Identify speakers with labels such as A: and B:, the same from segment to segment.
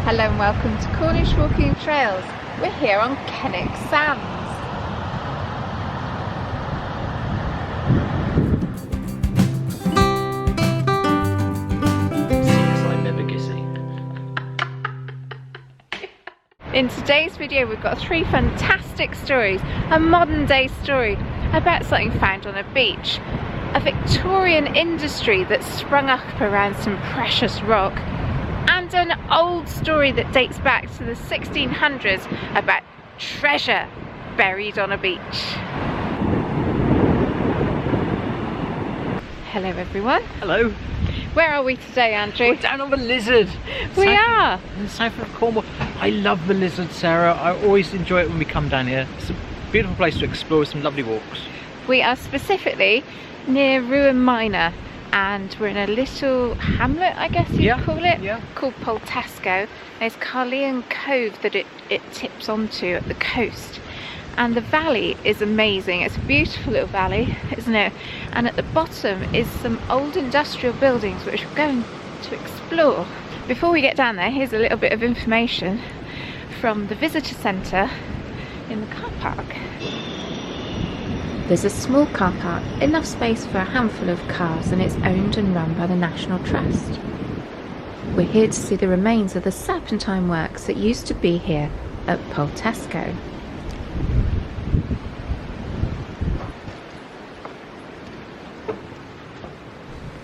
A: Hello and welcome to Cornish Walking Trails. We're here on Kennack Sands.
B: Seems like legacy.
A: In today's video we've got three fantastic stories. A modern day story about something found on a beach, a Victorian industry that sprung up around some precious rock, and an old story that dates back to the 1600s about treasure buried on a beach. Hello everyone.
B: Hello.
A: Where are we today, Andrew?
B: We're down on the Lizard.
A: We are.
B: In the south of Cornwall. I love the Lizard, Sarah. I always enjoy it when we come down here. It's a beautiful place to explore with some lovely walks.
A: We are specifically near Ruin Minor, and we're in a little hamlet, I guess you'd call it, called Poltesco. There's Carleon Cove that it tips onto at the coast, and the valley is amazing. It's a beautiful little valley, isn't it? And at the bottom is some old industrial buildings which we're going to explore. Before we get down there, here's a little bit of information from the visitor centre in the car park. There's a small car park, enough space for a handful of cars, and it's owned and run by the National Trust. We're here to see the remains of the serpentine works that used to be here at Poltesco.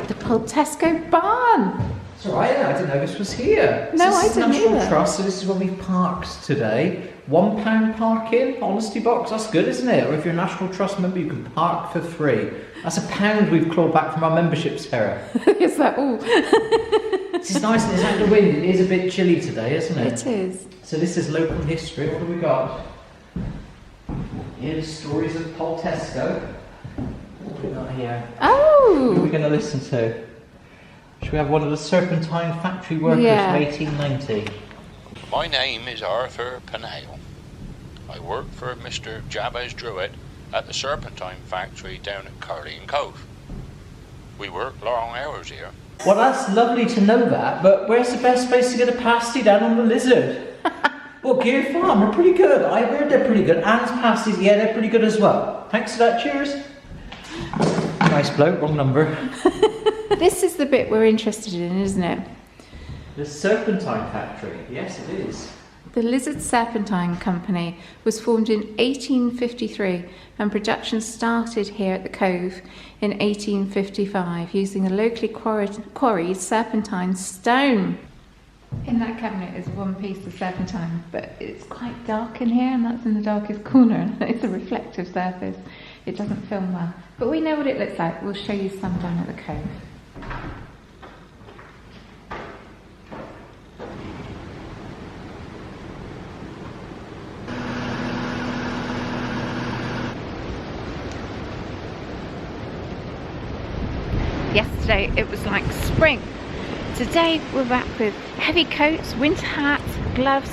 A: The Poltesco barn!
C: It's alright, I didn't know this was here.
A: No, I didn't
C: National
A: either.
C: Trust, so this is where we've parked today. £1 parking, honesty box, that's good, isn't it? Or if you're a National Trust member, you can park for free. That's £1 we've clawed back from our membership, Sarah.
A: Is that all?
C: This is nice, and it's out the wind. It is a bit chilly today, isn't it?
A: It is.
C: So this is local history. What have we got? Here are the stories of Poltesco. What have we got here? Who are we
A: Oh!
C: going to listen to? Should we have one of the serpentine factory workers
A: Yeah.
C: from 1890?
D: My name is Arthur Penhale. I work for Mr. Jabez Druitt at the Serpentine factory down at Carleon Cove. We work long hours here.
C: Well, that's lovely to know that, but where's the best place to get a pasty down on the Lizard? Well, Gear Farm, they're pretty good. I heard they're pretty good. Anne's pasties, yeah, they're pretty good as well. Thanks for that, cheers. Nice bloke, wrong number.
A: This is the bit we're interested in, isn't it?
C: The Serpentine factory, yes it is.
A: The Lizard Serpentine Company was formed in 1853 and production started here at the Cove in 1855 using a locally quarried serpentine stone. In that cabinet is one piece of serpentine, but it's quite dark in here, and that's in the darkest corner. It's a reflective surface. It doesn't film well. But we know what it looks like. We'll show you some down at the Cove. Yesterday it was like spring. Today we're back with heavy coats, winter hats, gloves.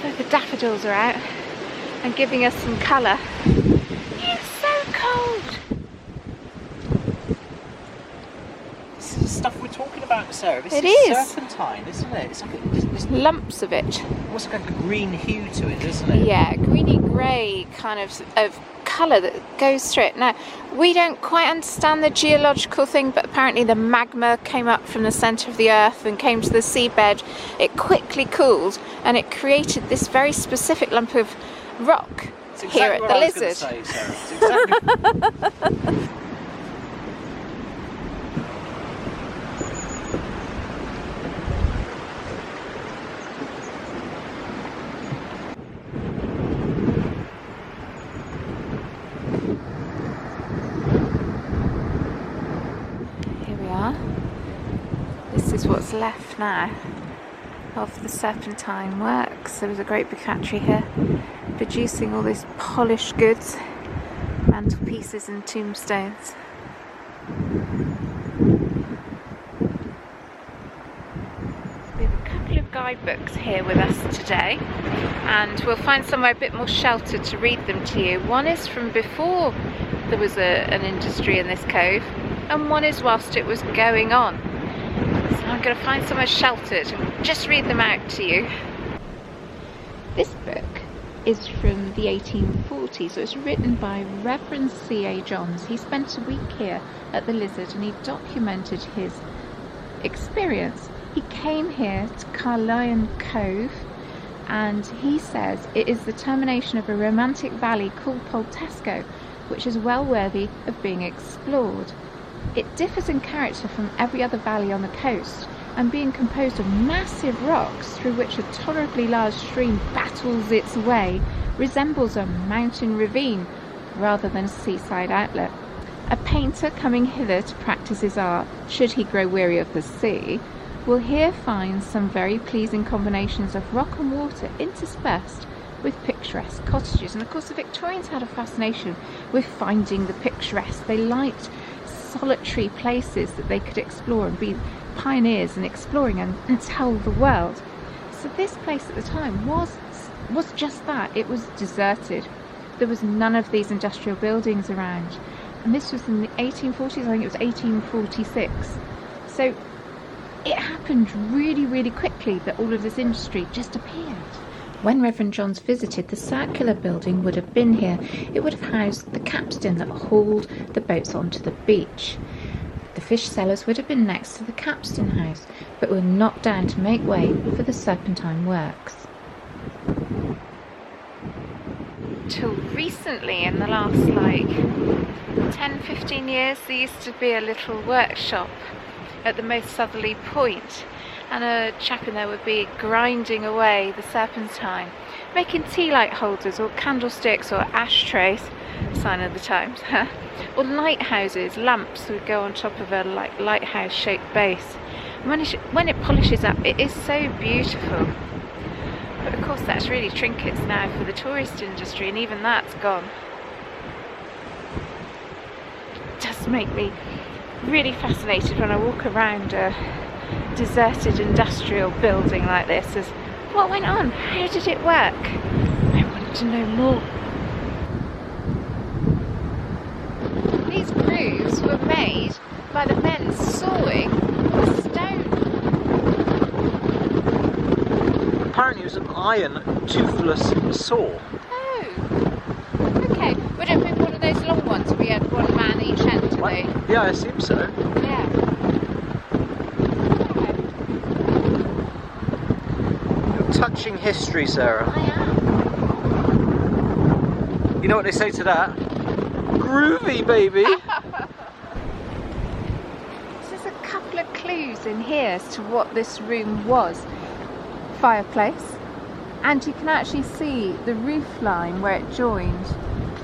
A: So the daffodils are out and giving us some colour. It's so cold.
C: This is the stuff we're talking about, Sarah. This
A: It
C: is
A: is.
C: serpentine, isn't it? It's like it's
A: Lumps of it.
C: almost like a green hue to it, isn't it?
A: Yeah, greeny grey kind of colour that goes through it. Now, we don't quite understand the geological thing, but apparently the magma came up from the centre of the earth and came to the seabed. It quickly cooled and it created this very specific lump of rock
C: It's
A: here
C: exactly
A: at
C: what
A: the
C: I was
A: Lizard.
C: gonna say, Sarah. It's exactly...
A: Here we are. This is what's left now of the serpentine works. There was a great big factory here producing all these polished goods, mantelpieces and tombstones. We have a couple of guidebooks here with us today, and we'll find somewhere a bit more sheltered to read them to you. One is from before there was an industry in this cove, and one is whilst it was going on. So I'm going to find somewhere sheltered and just read them out to you. This book is from the 1840s. It was written by Reverend C.A. Johns. He spent a week here at the Lizard and he documented his experience. He came here to Carlion Cove, and he says it is the termination of a romantic valley called Poltesco, which is well worthy of being explored. It differs in character from every other valley on the coast, and being composed of massive rocks through which a tolerably large stream battles its way, resembles a mountain ravine rather than a seaside outlet. A painter coming hither to practice his art, should he grow weary of the sea, will here find some very pleasing combinations of rock and water interspersed with picturesque cottages. And of course the Victorians had a fascination with finding the picturesque. They liked solitary places that they could explore and be pioneers in exploring and tell the world. So this place at the time was just that. It was deserted. There was none of these industrial buildings around. And this was in the 1840s, I think it was 1846. So it happened really, really quickly that all of this industry just appeared. When Reverend Johns visited, the circular building would have been here. It would have housed the capstan that hauled the boats onto the beach. The fish sellers would have been next to the capstan house, but were knocked down to make way for the serpentine works. Till recently, in the last 10-15 years, there used to be a little workshop at the most southerly point, and a chap in there would be grinding away the serpentine, making tea light holders or candlesticks or ashtrays, sign of the times, or lighthouses. Lamps would go on top of a lighthouse shaped base. When it polishes up, it is so beautiful. But of course that's really trinkets now for the tourist industry, and even that's gone. It does make me really fascinated when I walk around a deserted industrial building like this, as what went on? How did it work? I want to know more. These grooves were made by the men sawing the stone.
C: Apparently it was an iron toothless saw.
A: Oh, okay. Would it have been one of those long ones where you had one man each end to the...
C: Yeah, I assume so.
A: Yeah.
C: You're touching history, Sarah.
A: I am.
C: You know what they say to that? Groovy, baby!
A: So there's a couple of clues in here as to what this room was. Fireplace, and you can actually see the roof line where it joined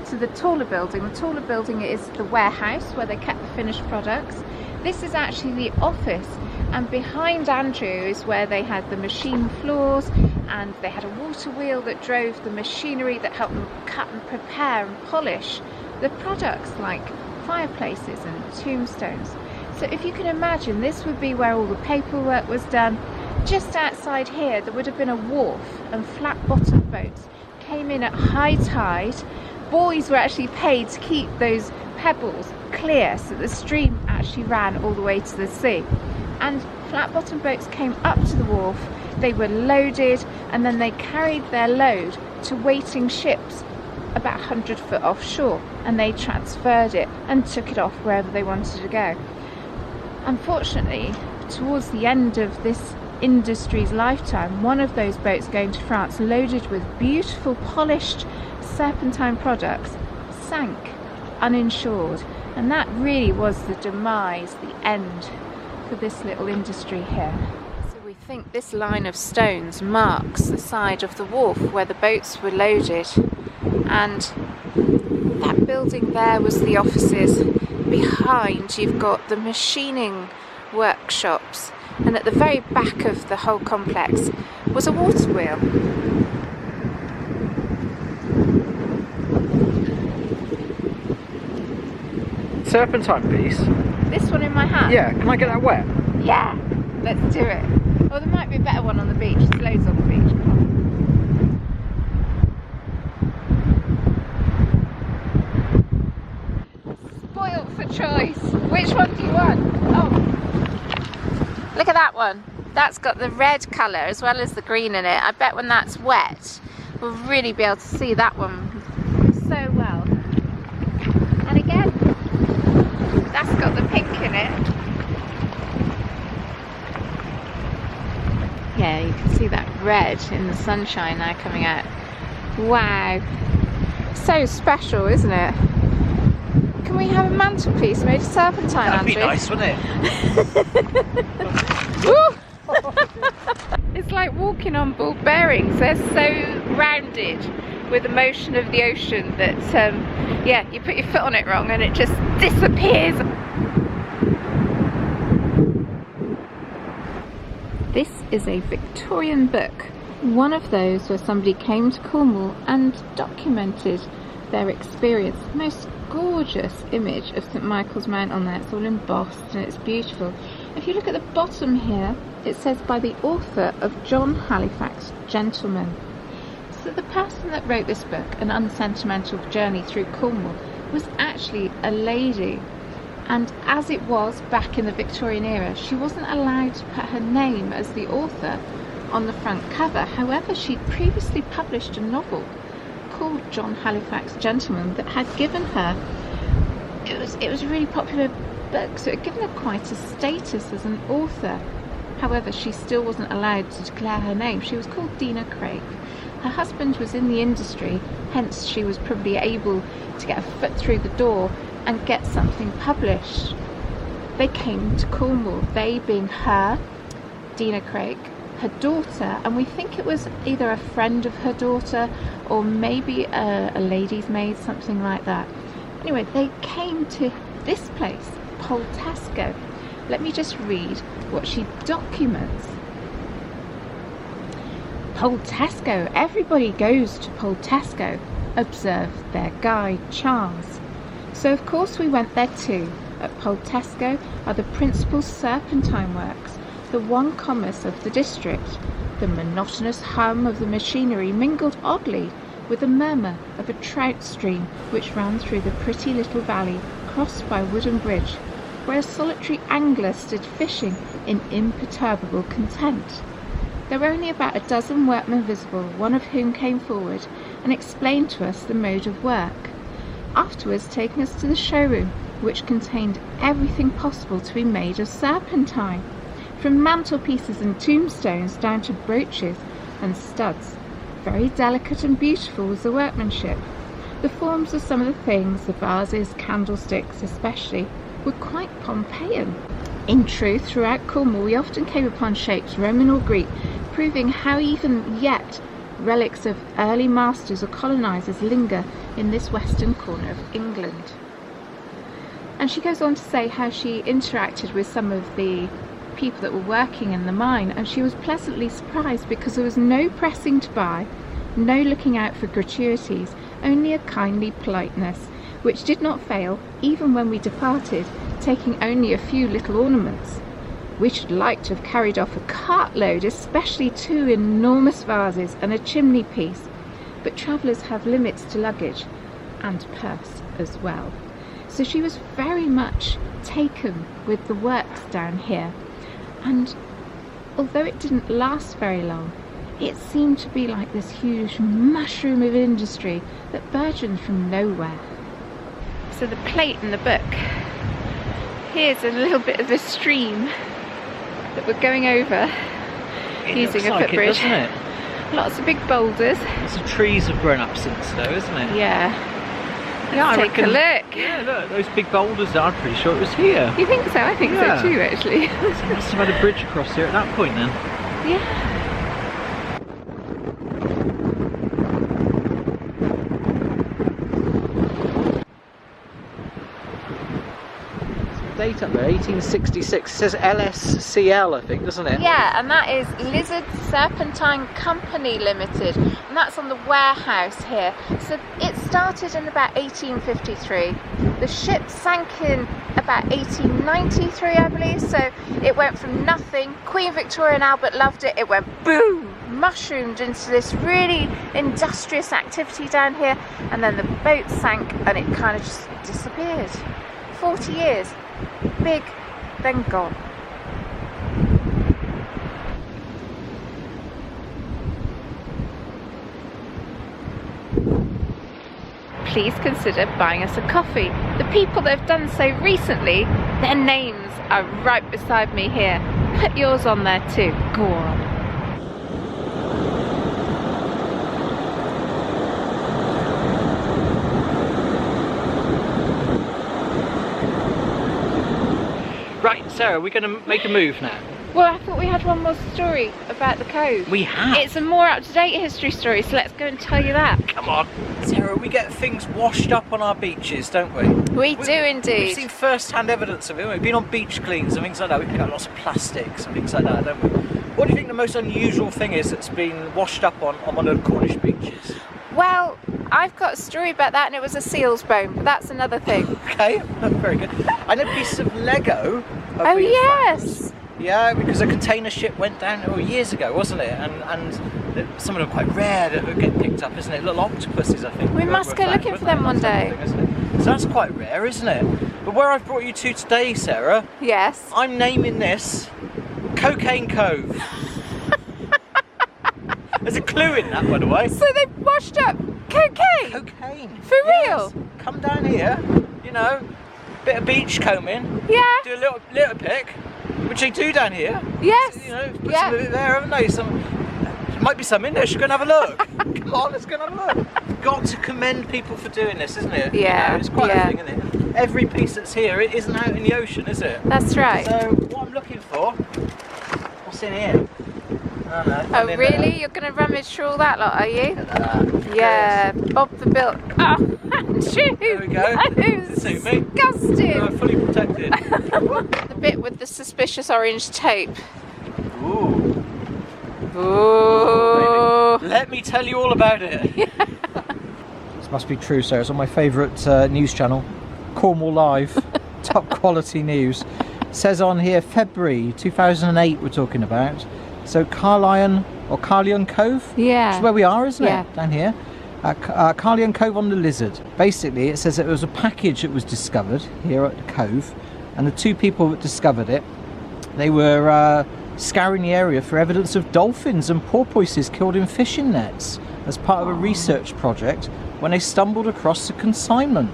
A: to the taller building. The taller building is the warehouse where they kept the finished products. This is actually the office, and behind Andrew is where they had the machine floors, and they had a water wheel that drove the machinery that helped them cut and prepare and polish the products like fireplaces and tombstones. So if you can imagine, this would be where all the paperwork was done. Just outside here there would have been a wharf, and flat bottom boats came in at high tide. Boys were actually paid to keep those pebbles clear so the stream actually ran all the way to the sea. And flat bottom boats came up to the wharf, they were loaded, and then they carried their load to waiting ships about 100 foot offshore, and they transferred it and took it off wherever they wanted to go. Unfortunately, towards the end of this industry's lifetime, one of those boats going to France loaded with beautiful polished serpentine products sank uninsured, and that really was the demise, the end for this little industry here. So we think this line of stones marks the side of the wharf where the boats were loaded, and that building there was the offices. Behind you've got the machining workshops, and at the very back of the whole complex was a water wheel.
C: Serpentine piece?
A: This one in my hand?
C: Yeah, can I get that wet?
A: Yeah, let's do it. Well, there might be a better one on the beach. There's loads on the beach. Come on. Spoilt for choice. Which one do you want? Oh, look at that one. That's got the red colour as well as the green in it. I bet when that's wet, we'll really be able to see that one so well. And again, that's got the pink in it. Yeah, you can see that red in the sunshine now coming out. Wow. So special, isn't it? Can we have a mantelpiece made of serpentine,
B: That'd
A: Andrew?
B: be nice, wouldn't it?
A: Woo! It's like walking on ball bearings. They're so rounded with the motion of the ocean that, yeah, you put your foot on it wrong and it just disappears. This is a Victorian book, one of those where somebody came to Cornwall and documented their experience. Most gorgeous image of St Michael's Mount on there. It's all embossed and it's beautiful. If you look at the bottom here, it says by the author of John Halifax, Gentleman. So the person that wrote this book, An Unsentimental Journey Through Cornwall, was actually a lady. And as it was back in the Victorian era, she wasn't allowed to put her name as the author on the front cover. However, she'd previously published a novel called John Halifax, Gentleman that had given her, it was a really popular book, so it had given her quite a status as an author. However, she still wasn't allowed to declare her name. She was called Dina Craig. Her husband was in the industry, hence she was probably able to get a foot through the door and get something published. They came to Cornwall, they being her, Dina Craig, her daughter, and we think it was either a friend of her daughter or maybe a lady's maid, something like that. Anyway, they came to this place, Poltesco. Let me just read what she documents. Poltesco, everybody goes to Poltesco, observed their guide Charles. So of course we went there too. At Poltesco are the principal serpentine works, the one commerce of the district. The monotonous hum of the machinery mingled oddly with the murmur of a trout stream which ran through the pretty little valley crossed by a wooden bridge, where a solitary angler stood fishing in imperturbable content. There were only about a dozen workmen visible, one of whom came forward and explained to us the mode of work, afterwards taking us to the showroom, which contained everything possible to be made of serpentine, from mantelpieces and tombstones down to brooches and studs. Very delicate and beautiful was the workmanship. The forms of some of the things, the vases, candlesticks especially, were quite Pompeian. In truth, throughout Cornwall we often came upon shapes, Roman or Greek, proving how even yet relics of early masters or colonisers linger in this western corner of England. And she goes on to say how she interacted with some of the people that were working in the mine, and she was pleasantly surprised because there was no pressing to buy, no looking out for gratuities, only a kindly politeness, which did not fail even when we departed, taking only a few little ornaments. We should like to have carried off a cartload, especially 2 enormous vases and a chimney piece, but travellers have limits to luggage and purse as well. So she was very much taken with the works down here, and although it didn't last very long, it seemed to be like this huge mushroom of industry that burgeoned from nowhere. So the plate in the book, here's a little bit of a stream that we're going over using a footbridge.
B: Doesn't it?
A: Lots of big boulders.
B: Lots of trees have grown up since though, isn't it?
A: Yeah.
B: Yeah,
A: Let's take a look.
B: Yeah, look, those big boulders, I'm pretty sure it was here.
A: You think so? I think so too, actually.
B: So they must have had a bridge across here at that point then.
A: Yeah.
B: Date up there, 1866. It says LSCL, I think, doesn't it?
A: Yeah, and that is Lizard Serpentine Company Limited, and that's on the warehouse here. So it started in about 1853. The ship sank in about 1893, I believe, so it went from nothing. Queen Victoria and Albert loved it. It went boom, mushroomed into this really industrious activity down here, and then the boat sank and it kind of just disappeared. 40 years. Big, then gone. please consider buying us a coffee. The people that have done so recently, their names are right beside me here. Put yours on there too. Go on.
B: Right, Sarah, we're going to make a move now.
A: Well, I thought we had one more story about the cove.
B: We have.
A: It's a more up-to-date history story, so let's go and tell you that.
B: Come on. Sarah, we get things washed up on our beaches, don't we?
A: We do indeed.
B: We've seen first-hand evidence of it. We've been on beach cleans and things like that. We pick up lots of plastics and things like that, don't we? What do you think the most unusual thing is that's been washed up on one of the Cornish beaches?
A: Well, I've got a story about that, and it was a seal's bone, but that's another thing.
B: Okay, very good. I know pieces of Lego.
A: Oh, yes.
B: Found. Yeah, because a container ship went down years ago, wasn't it? And some of them are quite rare that get picked up, isn't it? Little octopuses, I think.
A: We must go looking for them one day.
B: So that's quite rare, isn't it? But where I've brought you to today, Sarah,
A: yes,
B: I'm naming this Cocaine Cove. There's a clue in that, by the way.
A: So they've washed up cocaine?
B: Cocaine.
A: For
B: yes.
A: real?
B: Come down here, you know, bit of beach combing.
A: Yeah.
B: Do a little pick, which they do down here.
A: Yes.
B: So, you know, put some of it there, haven't they? There might be some in there. Should go and have a look. Come on, let's go and have a look. Got to commend people for doing this, isn't it?
A: Yeah.
B: You know, it's quite a thing, isn't it? Every piece that's here, it isn't out in the ocean, is it?
A: That's right.
B: So what I'm looking for, what's in here? I don't know.
A: Oh really? You're going to rummage through all that lot, are you?
B: Look at that.
A: Yeah, Bob the Built. Oh, Andrew!
B: There we go.
A: That is
B: Suit me.
A: disgusting.
B: Fully protected.
A: The bit with the suspicious orange tape.
B: Ooh.
A: Ooh.
B: Baby. Let me tell you all about it. This must be true, sir. It's on my favourite news channel, Cornwall Live. Top quality news. Says on here February 2008 we're talking about. So Carlion Cove?
A: Yeah.
B: That's where we are, isn't
A: Yeah.
B: it? Down here. Carlion Cove on the Lizard. Basically, it says that there was a package that was discovered here at the cove, and the two people that discovered it, they were scouring the area for evidence of dolphins and porpoises killed in fishing nets as part of a research project when they stumbled across the consignment.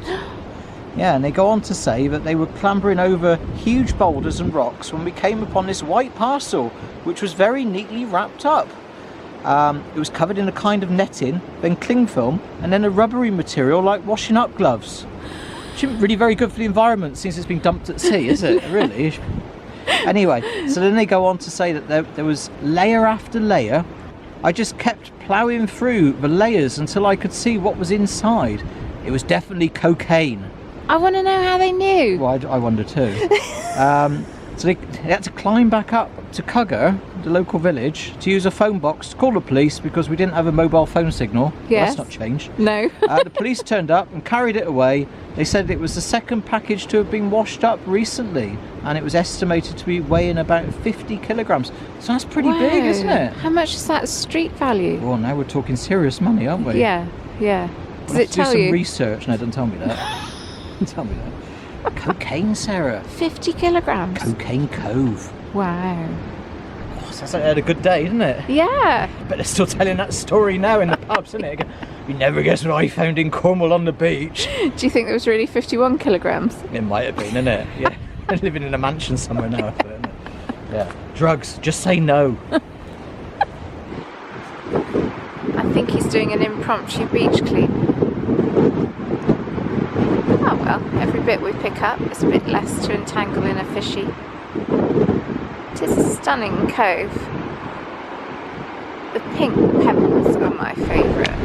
B: Yeah, and they go on to say that they were clambering over huge boulders and rocks when we came upon this white parcel, which was very neatly wrapped up. It was covered in a kind of netting, then cling film, and then a rubbery material like washing up gloves. Which isn't really very good for the environment since it's been dumped at sea, is it? Really? Anyway, so then they go on to say that there was layer after layer. I just kept ploughing through the layers until I could see what was inside. It was definitely cocaine.
A: I want to know how they knew.
B: Well, I wonder too. So they had to climb back up to Cugger, the local village, to use a phone box to call the police because we didn't have a mobile phone signal.
A: Yes.
B: Well, that's not changed.
A: No.
B: The police turned up and carried it away. They said it was the second package to have been washed up recently, and it was estimated to be weighing about 50 kilograms. So that's pretty big, isn't it?
A: How much is that street value?
B: Well, now we're talking serious money, aren't we?
A: Yeah, yeah. Does
B: We'll
A: it
B: have to do
A: tell
B: some
A: you?
B: research. No, it doesn't tell me that. Don't tell me that. Cocaine, Sarah.
A: 50 kilograms.
B: Cocaine Cove.
A: Wow.
B: Oh, sounds like they had a good day, didn't it?
A: Yeah.
B: But they're still telling that story now in the pubs, isn't it? You never guess what I found in Cornwall on the beach.
A: Do you think there was really 51 kilograms?
B: It might have been, innit? Yeah. They're living in a mansion somewhere now. But, yeah. Drugs, just say no.
A: I think he's doing an impromptu beach clean. Oh well, every bit we pick up is a bit less to entangle in a fishy. It is a stunning cove. The pink pebbles are my favourite.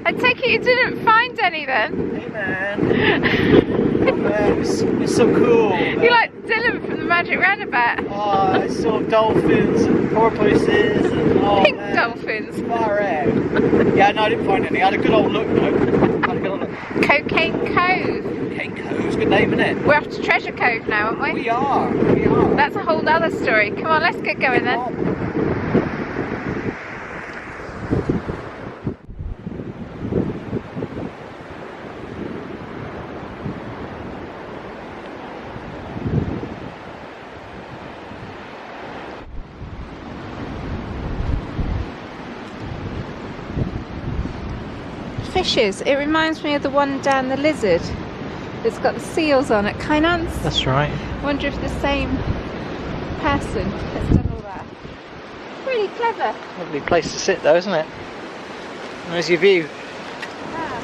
A: I take it you didn't find any then?
B: Hey man. Oh man, it's so cool.
A: You're like Dylan from the Magic Roundabout.
B: Oh, I saw dolphins and porpoises and
A: Pink dolphins.
B: Far out. Yeah, no, I didn't find any. I had a good old look though. Had a good old look.
A: Cocaine Cove.
B: Cocaine Cove's a good name, isn't it?
A: We're off to Treasure Cove now, aren't we?
B: We are. We are.
A: That's a whole other story. Come on, let's get going then. fishes. It reminds me of the one down the Lizard. It's got the seals on at Kennack.
B: That's right.
A: I wonder if the same person has done all that. Really clever.
B: Lovely place to sit though, isn't it? There's your view.
A: Wow!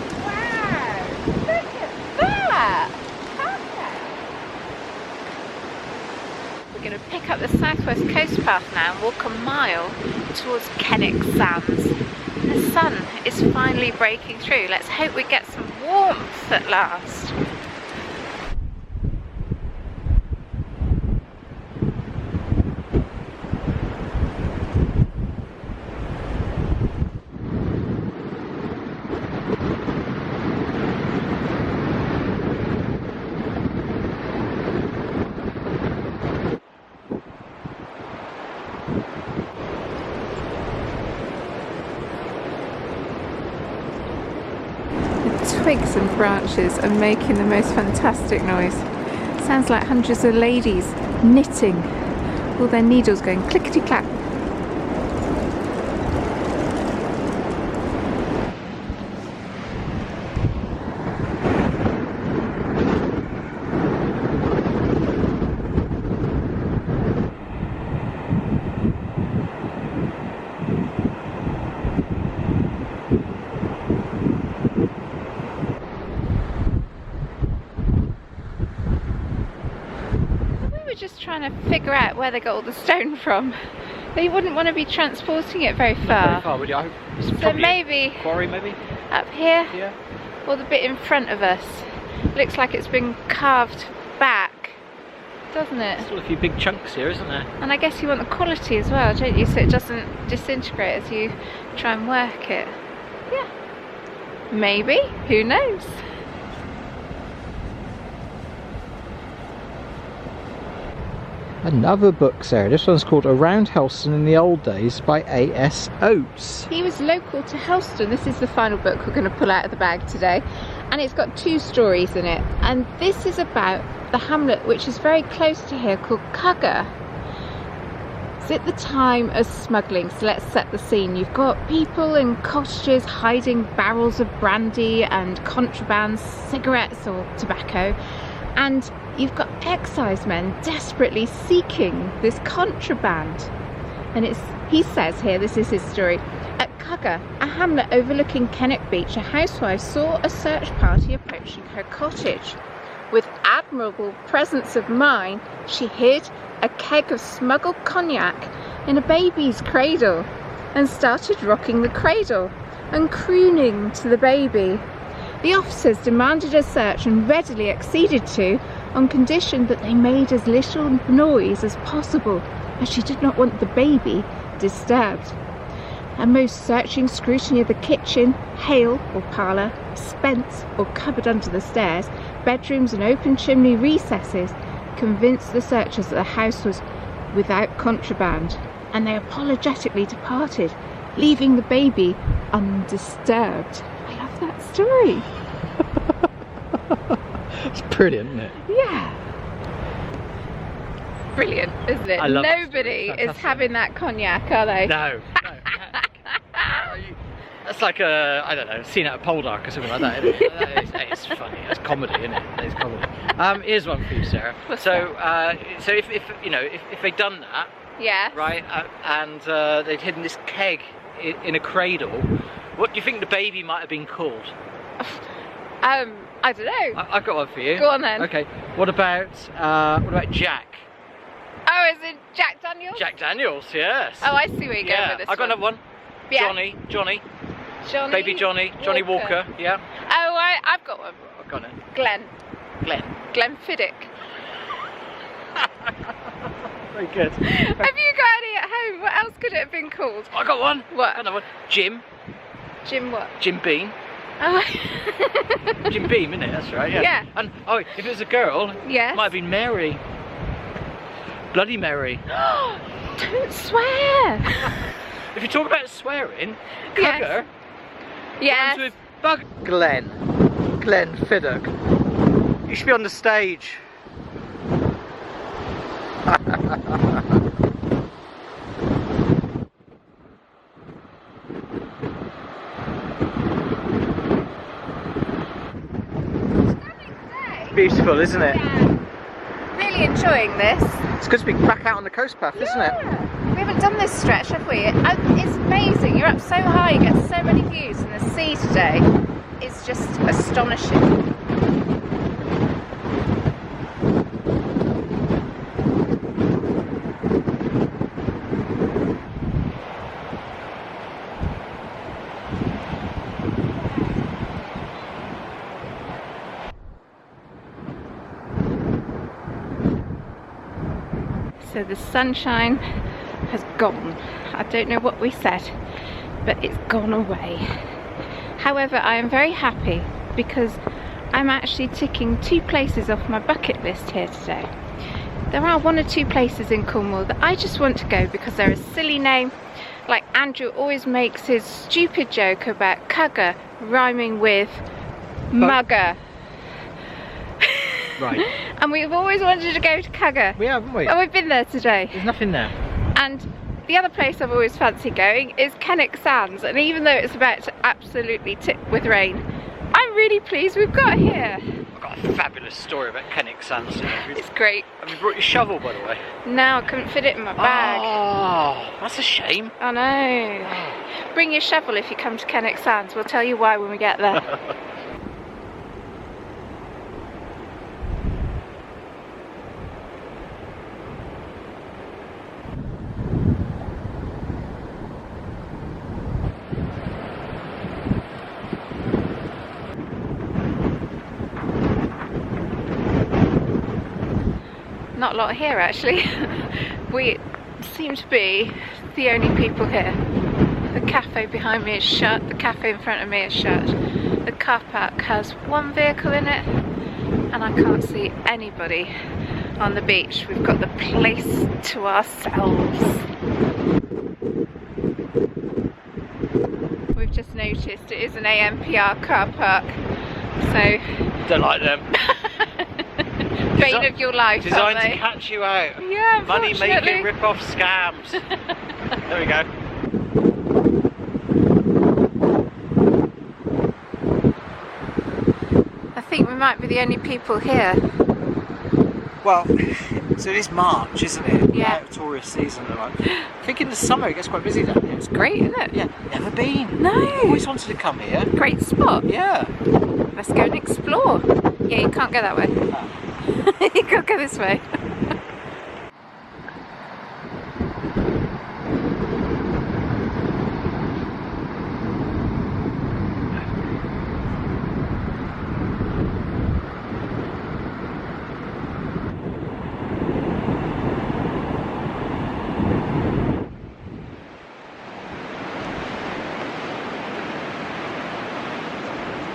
A: Look at that! Perfect. We're going to pick up the southwest coast path now and walk a mile towards Kennack Sands. The sun is finally breaking through. Let's hope we get some warmth at last. Twigs and branches are making the most fantastic noise. Sounds like hundreds of ladies knitting, all their needles going clickety-clack. Just trying to figure out where they got all the stone from. They wouldn't want to be transporting it very far.
B: Not very far, would you? I hope it's
A: so maybe
B: quarry, maybe
A: up here,
B: yeah,
A: or the bit in front of us. Looks like it's been carved back, doesn't it?
B: still a few big chunks here, isn't there?
A: And I guess you want the quality as well, don't you? So it doesn't disintegrate as you try and work it. Yeah, maybe. Who knows?
B: Another book, Sarah. This one's called Around Helston in the Old Days by A.S. Oates.
A: He was local to Helston. This is the final book we're going to pull out of the bag today. And it's got 2 stories in it. And this is about the hamlet, which is very close to here, called Cugger. It's at the time of smuggling, so let's set the scene. You've got people in cottages hiding barrels of brandy and contraband, cigarettes or tobacco. And you've got excisemen desperately seeking this contraband. And he says here, this is his story. At Cugger, a hamlet overlooking Kennack Beach, a housewife saw a search party approaching her cottage. With admirable presence of mind, she hid a keg of smuggled cognac in a baby's cradle and started rocking the cradle and crooning to the baby. The officers demanded a search and readily acceded to, on condition that they made as little noise as possible, as she did not want the baby disturbed. A most searching scrutiny of the kitchen, hale or parlour, spence or cupboard under the stairs, bedrooms and open chimney recesses convinced the searchers that the house was without contraband, and they apologetically departed, leaving the baby undisturbed. I love that story.
B: It's brilliant, isn't it?
A: Yeah. Brilliant, isn't it?
B: I love
A: Nobody is having that cognac, are they?
B: No. That's like a, I don't know, scene out of Poldark or something like that, isn't it? It's funny. It's comedy, isn't it? It's comedy. Here's one for you, Sarah. So if you know, if they'd done that,
A: yeah,
B: right, and they'd hidden this keg in a cradle, what do you think the baby might have been called?
A: I don't know.
B: I've got one for you.
A: Go on then.
B: Okay. What about Jack?
A: Oh, is it Jack Daniels?
B: Jack Daniels, yes.
A: Oh, I see where you're going with this.
B: I got another one.
A: Yeah.
B: Johnny. Baby Johnny Walker. Yeah.
A: Oh, I've got one.
B: I've got it.
A: Glenn Fiddick.
B: Very good.
A: Have you got any at home? What else could it have been called?
B: I got one.
A: What?
B: I got another one. Jim
A: what?
B: Jim Beam.
A: Oh.
B: Jim Beam, isn't it? That's right, yeah.
A: Yeah.
B: And if it was a girl,
A: yes,
B: it might have been Mary. Bloody Mary.
A: Don't swear.
B: If you talk about swearing,
A: Yes.
B: Cugger
A: Yes.
B: rhymes with bug. Glenn Fiddock. You should be on the stage. beautiful, isn't it?
A: Yeah. Really enjoying this.
B: It's good to be back out on the coast path, isn't it?
A: We haven't done this stretch, have we? It's amazing. You're up so high, you get so many views, and the sea today is just astonishing. So the sunshine has gone. I don't know what we said, but it's gone away. However, I am very happy because I'm actually ticking 2 places off my bucket list here today. There are 1 or 2 places in Cornwall that I just want to go because they're a silly name. Like Andrew always makes his stupid joke about cugger rhyming with mugger.
B: Right.
A: And we've always wanted to go to Cugger.
B: We have, haven't we?
A: And we've been there today.
B: There's nothing there.
A: And the other place I've always fancied going is Kennack Sands. And even though it's about to absolutely tip with rain, I'm really pleased we've got here.
C: I've got a fabulous story about Kennack Sands.
A: It's great.
C: Have you brought your shovel, by the way?
A: No, I couldn't fit it in my bag.
C: Oh, that's a shame.
A: I know. Bring your shovel if you come to Kennack Sands. We'll tell you why when we get there. Not a lot here actually. We seem to be the only people here. The cafe behind me is shut, the cafe in front of me is shut. The car park has 1 vehicle in it and I can't see anybody on the beach. We've got the place to ourselves. We've just noticed it is an AMPR car park, so
C: Don't like them.
A: bane of your life,
C: Designed
A: aren't
C: to
A: they?
C: catch you out.
A: Yeah,
C: Money
A: unfortunately.
C: making rip-off scams. There we go.
A: I think we might be the only people here.
B: Well, so it is March, isn't it?
A: Yeah.
B: Out of tourist season. I think in the summer it gets quite busy down here.
A: It's great, isn't it?
B: Yeah, never been.
A: No.
B: Always wanted to come here.
A: Great spot.
B: Yeah.
A: Let's go and explore. Yeah, you can't go that way. You can't go this way.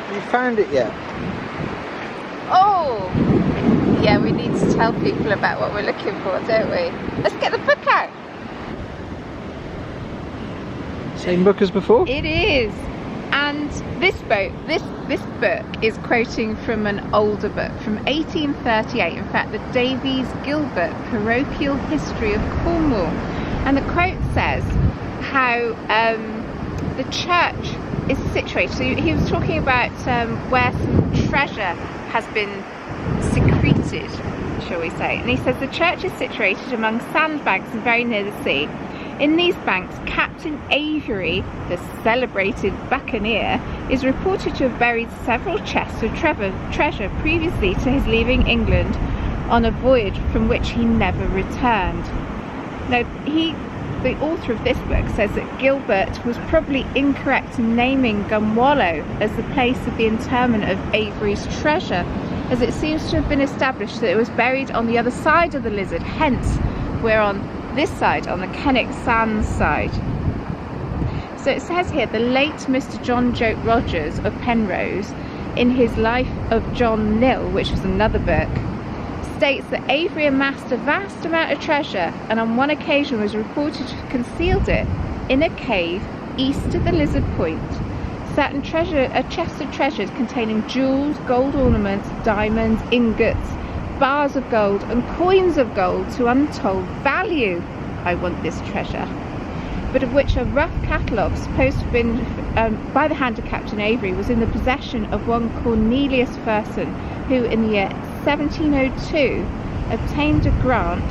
B: Have you found it yet?
A: Oh! Yeah, we need to tell people about what we're looking for, don't we? Let's get the book out.
B: Same book as before?
A: It is. And this book is quoting from an older book from 1838. In fact, the Davies Gilbert Parochial History of Cornwall. And the quote says how the church is situated. So he was talking about where some treasure has been secreted, shall we say. And he says the church is situated among sandbanks and very near the sea. In these banks, Captain Avery, the celebrated buccaneer, is reported to have buried several chests of treasure previously to his leaving England on a voyage from which he never returned. Now, the author of this book says that Gilbert was probably incorrect in naming Gunwallow as the place of the interment of Avery's treasure, as it seems to have been established that it was buried on the other side of the Lizard. Hence, we're on this side, on the Kennack Sands side. So it says here, the late Mr. John Joke Rogers of Penrose, in his Life of John Nill, which was another book, states that Avery amassed a vast amount of treasure and on one occasion was reported to have concealed it in a cave east of the Lizard Point. Certain a chest of treasures containing jewels, gold ornaments, diamonds, ingots, bars of gold and coins of gold to untold value. I want this treasure. But of which a rough catalogue, supposed to have been by the hand of Captain Avery, was in the possession of one Cornelius Ferson, who in the year 1702 obtained a grant.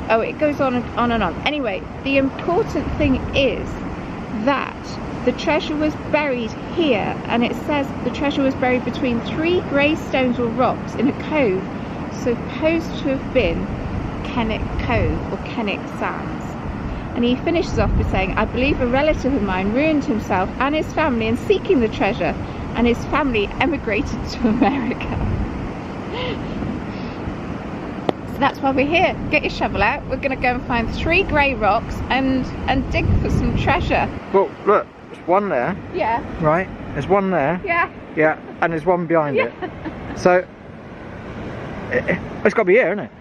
A: Oh, it goes on and on. Anyway, the important thing is that the treasure was buried here, and it says the treasure was buried between 3 grey stones or rocks in a cove supposed to have been Kennack Cove or Kennack Sands. And he finishes off by saying, I believe a relative of mine ruined himself and his family in seeking the treasure, and his family emigrated to America. So that's why we're here. Get your shovel out. We're going to go and find 3 grey rocks and dig for some treasure.
B: Well, look, there's one there.
A: Yeah.
B: Right, there's one there.
A: Yeah.
B: Yeah, and there's one behind it. So, it's got to be here, isn't it?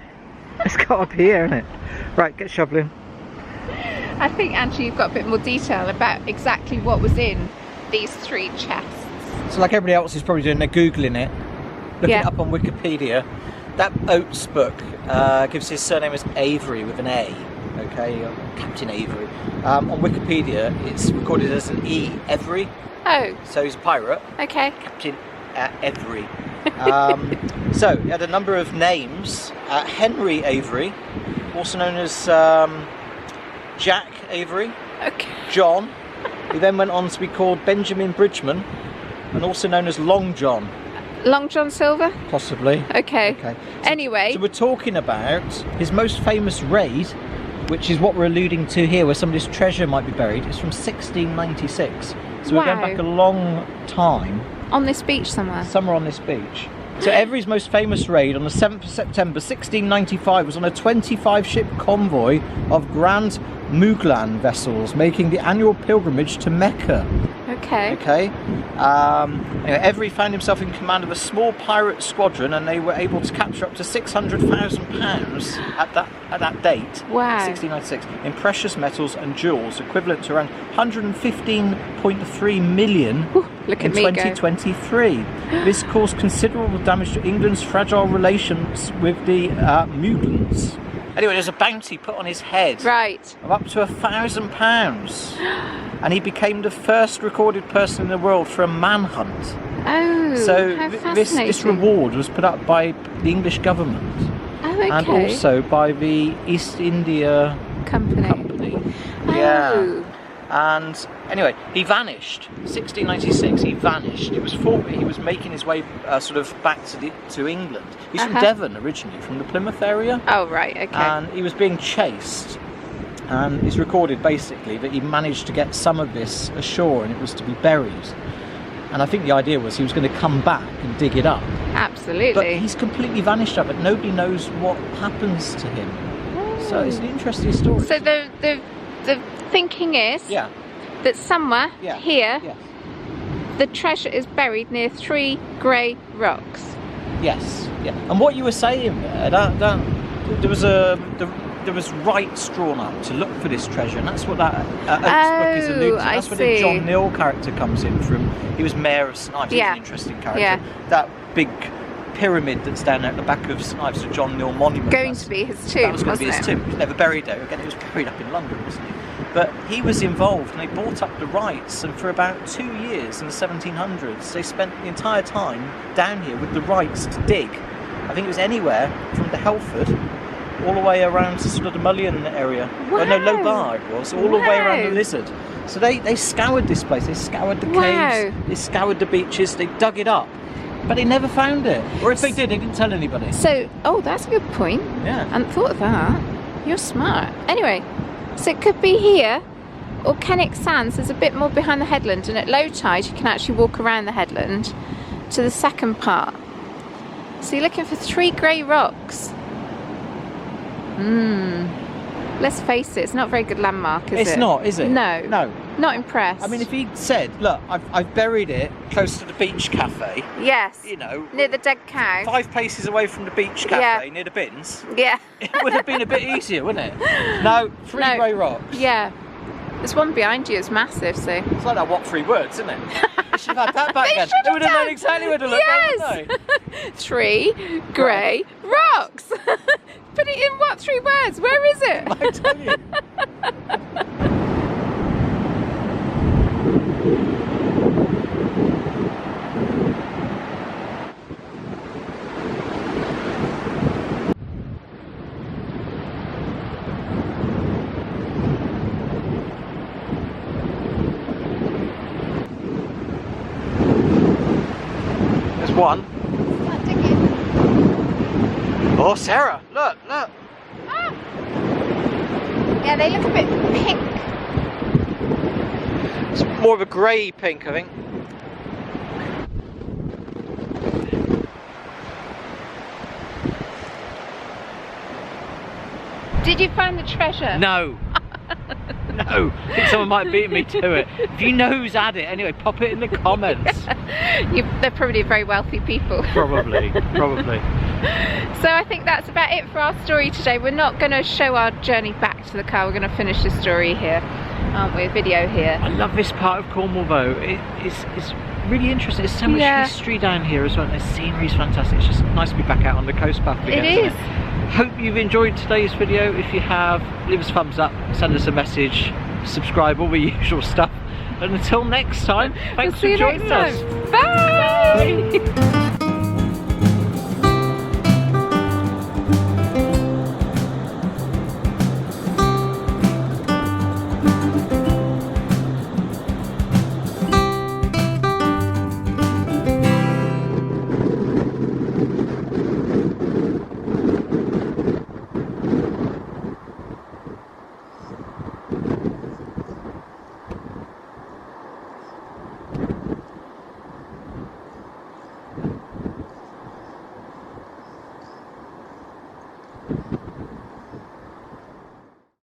B: It's got to be here, isn't it? Right, get shoveling.
A: I think, Andrew, you've got a bit more detail about exactly what was in these 3 chests.
B: So like everybody else is probably doing, they're Googling it, looking
A: Yeah.
B: it up on Wikipedia. That Oates book gives his surname as Avery with an A, okay, Captain Avery. On Wikipedia, it's recorded as an E, Avery.
A: Oh,
B: So he's a pirate,
A: okay.
B: Captain Avery. So he had a number of names. Henry Avery, also known as Jack Avery,
A: Okay.
B: John. He then went on to be called Benjamin Bridgman, and also known as Long John,
A: Long John Silver?
B: possibly.
A: Okay.
B: Okay.
A: Anyway.
B: So we're talking about his most famous raid, which is what we're alluding to here, where some of his treasure might be buried. It's from 1696. So we're going
A: Wow.
B: back a long time,
A: On this beach somewhere.
B: somewhere on this beach. So Avery's most famous raid on the 7th of September 1695 was on a 25-ship convoy of Grand Mughal vessels making the annual pilgrimage to Mecca.
A: Okay.
B: Okay. Anyway, Avery found himself in command of a small pirate squadron, and they were able to capture up to £600,000 at that date,
A: Wow.
B: 1696, in precious metals and jewels, equivalent to around 115.3 million
A: Look
B: in
A: at me go.
B: 2023. This caused considerable damage to England's fragile relations with the Mughals. Anyway, there's a bounty put on his head
A: Right.
B: of up to £1,000, and he became the first recorded person in the world for a manhunt.
A: Oh,
B: So
A: how
B: this
A: fascinating.
B: reward was put up by the English government,
A: Oh, okay.
B: and also by the East India
A: Company.
B: Company.
A: Oh.
B: Yeah. And anyway, he vanished. 1696, he vanished. It was thought that he was making his way sort of back to England. He's from Devon originally, from the Plymouth area.
A: Oh, right, okay.
B: And he was being chased, and it's recorded basically that he managed to get some of this ashore, and it was to be buried. And I think the idea was he was going to come back and dig it up,
A: Absolutely.
B: but he's completely vanished up it. Nobody knows what happens to him. So it's an interesting story.
A: So the thinking is
B: Yeah.
A: that somewhere
B: Yeah.
A: here
B: Yes.
A: the treasure is buried near 3 grey rocks.
B: Yes. Yeah. And what you were saying there, there was rights drawn up to look for this treasure, and that's what that Oates book is alluding to.
A: I
B: That's where
A: see.
B: the John Neal character comes in from. He was Mayor of Snipes.
A: Yeah.
B: He's an interesting character.
A: Yeah.
B: That big pyramid that's down there at the back of Snipes, the John Neal monument.
A: Going
B: that's-
A: to be his tomb,
B: That was going to be
A: wasn't
B: his
A: it?
B: tomb. He was never buried there. Again, he was buried up in London, wasn't he? But he was involved, and they bought up the rights, and for about 2 years in the 1700s, they spent the entire time down here with the rights to dig. I think it was anywhere from the Helford all the way around to sort of the Mullion area.
A: Wow.
B: No, Lobar it was, all the way around the
A: Wow.
B: Lizard. So they scoured this place, they scoured the caves, they scoured the beaches, they dug it up. But they never found it. Or if they did, they didn't tell anybody.
A: So, oh, that's a good point.
B: Yeah.
A: I hadn't thought of that. You're smart. Anyway, so it could be here, or Kennack Sands. There's a bit more behind the headland, and at low tide you can actually walk around the headland to the second part. So you're looking for 3 grey rocks. Let's face it, it's not a very good landmark, is it?
B: It's not, is it?
A: No.
B: No.
A: Not impressed.
B: I mean, if he'd said, look, I've buried it close to the beach cafe,
A: yes.
B: you know,
A: Near the dead cow.
B: 5 paces away from the beach cafe,
A: Yeah.
B: near the bins,
A: Yeah.
B: it would have been a bit easier, wouldn't it? No, 3
A: No.
B: grey rocks.
A: Yeah. There's one behind you, it's massive, so.
B: It's like that what 3 words, isn't it? They should have had that back
A: They
B: then.
A: should
B: They would have
A: have
B: known
A: done.
B: exactly where to look,
A: Yes.
B: wouldn't they?
A: 3 grey rocks. Put it in what 3 words? Where is it?
B: I tell you. one.
A: Start digging.
B: Oh, Sarah, look.
A: Ah. Yeah, they look a bit pink.
B: It's more of a grey pink, I think.
A: Did you find the treasure?
B: No. No. I think someone might beat me to it. If you know who's had it, anyway, pop it in the comments.
A: They're probably very wealthy people.
B: Probably.
A: So I think that's about it for our story today. We're not going to show our journey back to the car. We're going to finish the story here, aren't we? A video here.
B: I love this part of Cornwall though. It's really interesting. There's so much history down here as well. And the scenery's fantastic. It's just nice to be back out on the coast path again.
A: It is.
B: Hope you've enjoyed today's video. If you have, leave us a thumbs up, send us a message, subscribe, all the usual stuff. And until next time, thanks for joining us.
A: Bye.